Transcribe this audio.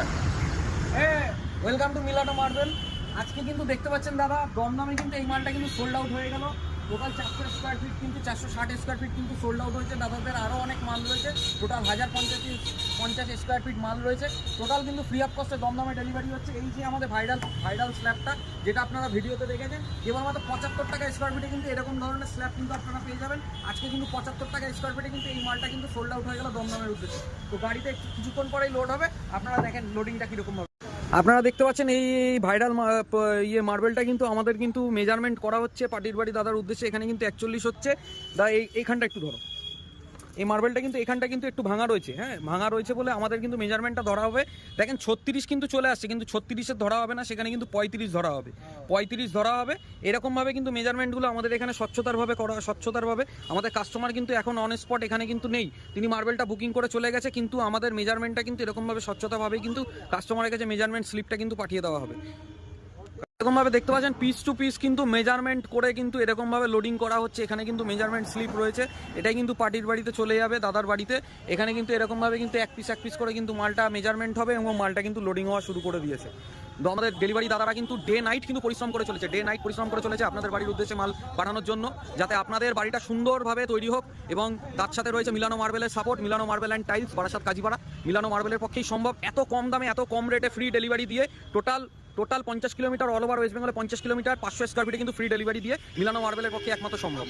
Start. Welcome to মিলানো marble. আজকে কিন্তু দেখতে পাচ্ছেন দাদা, দমদমে কিন্তু এই মালটা কিন্তু সোল্ড আউট হয়ে গেল। টোটাল 400 স্কোয়ার ফিট কিন্তু 460 স্কোয়ার ফিট কিন্তু সোল্ড আউট হয়েছে। দাদাদের আরও অনেক মাল রয়েছে, টোটাল 1050 স্কোয়ার ফিট মাল রয়েছে। টোটাল কিন্তু ফ্রি অফ কস্টে দমদমে ডেলিভারি হচ্ছে। এই যে আমাদের ভাইরাল স্ল্যাবটা, যেটা আপনারা ভিডিওতে দেখেছেন, এবার মাত্র 75 টাকা স্কোয়ার ফিটে কিন্তু এরকম ধরনের স্ল্যাব কিন্তু আপনারা পেয়ে যাবেন। আজকে কিন্তু 75 টাকা স্কোয়ার ফিটে কিন্তু এই মালটা কিন্তু সোল্ড আউট হয়ে গেল দমদমের উদ্দেশ্যে। তো গাড়িতে কিছুক্ষণ পরেই লোড হবে, আপনারা দেখেন লোডিংটা কীরকম হবে। আপনারা দেখতে পাচ্ছেন এই ভাইরাল মার্বেলটা কিন্তু আমাদের কিন্তু মেজারমেন্ট করা হচ্ছে পাটির বাড়ি দাদার উদ্দেশ্যে। এখানে কিন্তু 41 হচ্ছে। দা এইখানটা একটু ধরো, এই মার্বেলটা কিন্তু এখানটা কিন্তু একটু ভাঙা রয়েছে। হ্যাঁ, ভাঙা রয়েছে বলে আমাদের কিন্তু মেজারমেন্টটা ধরা হবে। দেখেন 36 কিন্তু চলে আসছে, কিন্তু 36-এর ধরা হবে না, সেখানে কিন্তু 35 ধরা হবে। 35 ধরা হবে। এরকমভাবে কিন্তু মেজারমেন্টগুলো আমাদের এখানে স্বচ্ছতারভাবে আমাদের কাস্টমার কিন্তু এখন অন স্পট এখানে কিন্তু নেই, তিনি মার্বেলটা বুকিং করে চলে গেছে, কিন্তু আমাদের মেজারমেন্টটা কিন্তু এরকমভাবে স্বচ্ছতাভাবেই কিন্তু কাস্টমারের কাছে মেজারমেন্ট স্লিপটা কিন্তু পাঠিয়ে দেওয়া হবে। এরকমভাবে দেখতে পাচ্ছেন পিস টু পিস কিন্তু মেজারমেন্ট করে কিন্তু এরকমভাবে লোডিং করা হচ্ছে। এখানে কিন্তু মেজারমেন্ট স্লিপ রয়েছে, এটাই কিন্তু পার্টির বাড়িতে চলে যাবে দাদার বাড়িতে। এখানে কিন্তু এরকমভাবে কিন্তু এক পিস করে কিন্তু মালটা মেজারমেন্ট হবে এবং মালটা কিন্তু লোডিং হওয়া শুরু করে দিয়েছে। তো আমাদের ডেলিভারি দাদারা কিন্তু ডে নাইট কিন্তু পরিশ্রম করে চলেছে আপনাদের বাড়ির উদ্দেশ্যে মাল পাঠানোর জন্য, যাতে আপনাদের বাড়িটা সুন্দরভাবে তৈরি হোক। এবং তার সাথে রয়েছে মিলানো মার্বেলের সাপোর্ট, মিলানো marble and tiles, Barasat Kazipara. মিলানো মার্বেলের পক্ষেই সম্ভব এত কম দামে এত কম রেটে ফ্রি ডেলিভারি দিয়ে। Total 50 kilometre all over West বেঙ্গলে 50 কিলোমিটার 500 স্কোয়ার ফিটে কিন্তু ফ্রি ডেলিভারি দিয়ে মিলানো মার্বেলের পক্ষে একমাত্র সম্ভব।